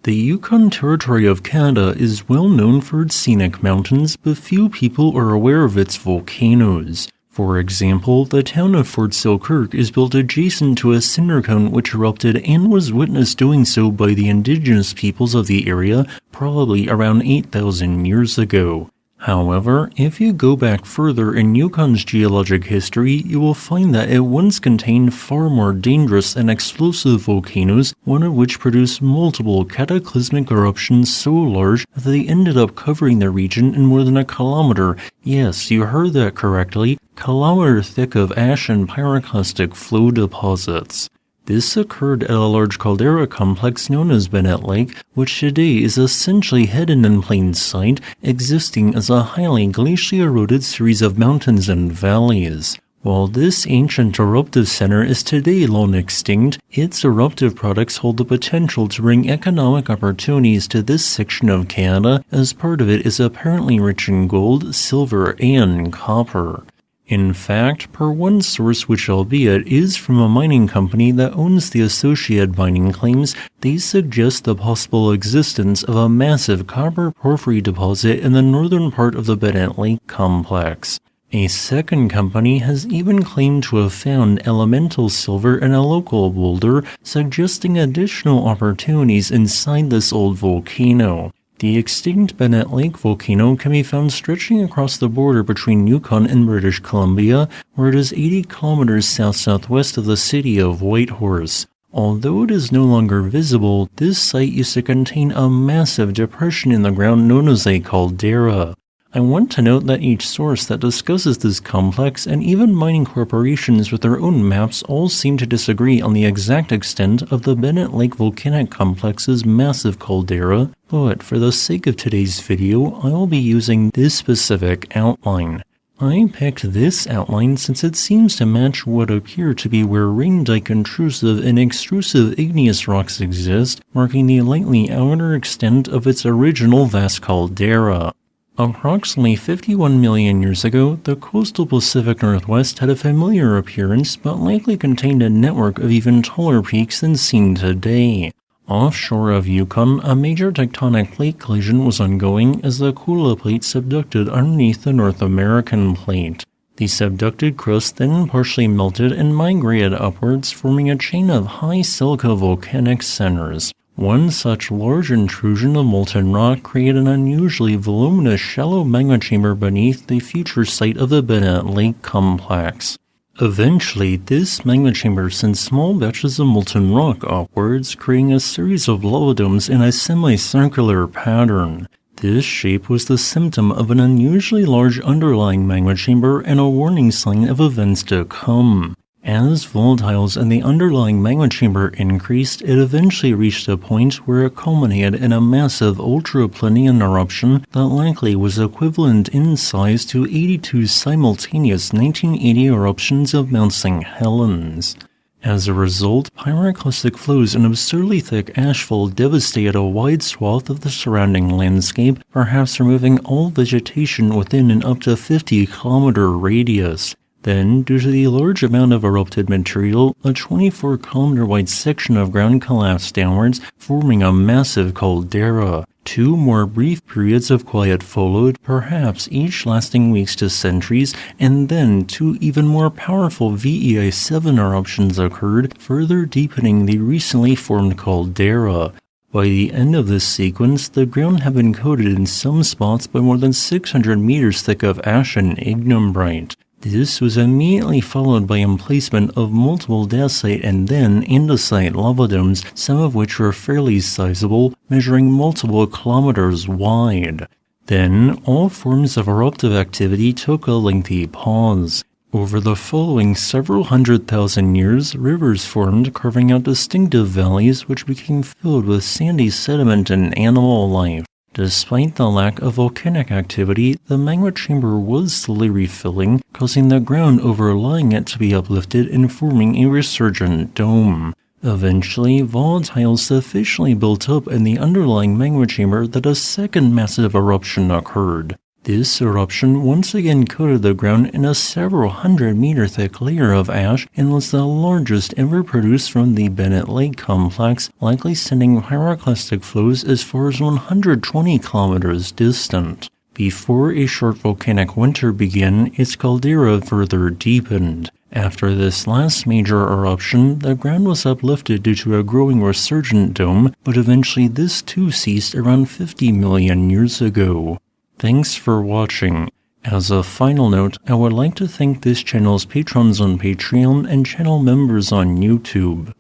The Yukon Territory of Canada is well known for its scenic mountains, but few people are aware of its volcanoes. For example, the town of Fort Selkirk is built adjacent to a cinder cone which erupted and was witnessed doing so by the indigenous peoples of the area probably around 8,000 years ago. However, if you go back further in Yukon's geologic history, you will find that it once contained far more dangerous and explosive volcanoes, one of which produced multiple cataclysmic eruptions so large that they ended up covering the region in more than a kilometer. Yes, you heard that correctly, kilometer thick of ash and pyroclastic flow deposits. This occurred at a large caldera complex known as Bennett Lake, which today is essentially hidden in plain sight, existing as a highly glacially eroded series of mountains and valleys. While this ancient eruptive center is today long extinct, its eruptive products hold the potential to bring economic opportunities to this section of Canada, as part of it is apparently rich in gold, silver, and copper. In fact, per one source, which albeit is from a mining company that owns the associated mining claims, they suggest the possible existence of a massive copper porphyry deposit in the northern part of the Bennett Lake complex. A second company has even claimed to have found elemental silver in a local boulder, suggesting additional opportunities inside this old volcano. The extinct Bennett Lake volcano can be found stretching across the border between Yukon and British Columbia, where it is 80 kilometers south-southwest of the city of Whitehorse. Although it is no longer visible, this site used to contain a massive depression in the ground known as a caldera. I want to note that each source that discusses this complex, and even mining corporations with their own maps, all seem to disagree on the exact extent of the Bennett Lake volcanic complex's massive caldera, but for the sake of today's video, I will be using this specific outline. I picked this outline since it seems to match what appear to be where ring-dike intrusive and extrusive igneous rocks exist, marking the lightly outer extent of its original vast caldera. Approximately 51 million years ago, the coastal Pacific Northwest had a familiar appearance but likely contained a network of even taller peaks than seen today. Offshore of Yukon, a major tectonic plate collision was ongoing as the Kula plate subducted underneath the North American plate. The subducted crust then partially melted and migrated upwards, forming a chain of high silica volcanic centers. One such large intrusion of molten rock created an unusually voluminous shallow magma chamber beneath the future site of the Bennett Lake complex. Eventually, this magma chamber sent small batches of molten rock upwards, creating a series of lava domes in a semicircular pattern. This shape was the symptom of an unusually large underlying magma chamber and a warning sign of events to come. As volatiles in the underlying magma chamber increased, it eventually reached a point where it culminated in a massive ultra-Plinian eruption that likely was equivalent in size to 82 simultaneous 1980 eruptions of Mount St. Helens. As a result, pyroclastic flows and absurdly thick ashfall devastated a wide swath of the surrounding landscape, perhaps removing all vegetation within an up to 50-kilometer radius. Then, due to the large amount of erupted material, a 24-kilometer wide section of ground collapsed downwards, forming a massive caldera. Two more brief periods of quiet followed, perhaps each lasting weeks to centuries, and then two even more powerful VEI-7 eruptions occurred, further deepening the recently formed caldera. By the end of this sequence, the ground had been coated in some spots by more than 600 meters thick of ash and ignimbrite. This was immediately followed by emplacement of multiple dacite and then andesite lava domes, some of which were fairly sizable, measuring multiple kilometers wide. Then, all forms of eruptive activity took a lengthy pause. Over the following several 100,000 years, rivers formed, carving out distinctive valleys which became filled with sandy sediment and animal life. Despite the lack of volcanic activity, the magma chamber was slowly refilling, causing the ground overlying it to be uplifted and forming a resurgent dome. Eventually, volatiles sufficiently built up in the underlying magma chamber that a second massive eruption occurred. This eruption once again coated the ground in a several 100-meter thick layer of ash and was the largest ever produced from the Bennett Lake complex, likely sending pyroclastic flows as far as 120 kilometers distant. Before a short volcanic winter began, its caldera further deepened. After this last major eruption, the ground was uplifted due to a growing resurgent dome, but eventually this too ceased around 50 million years ago. Thanks for watching. As a final note, I would like to thank this channel's patrons on Patreon and channel members on YouTube.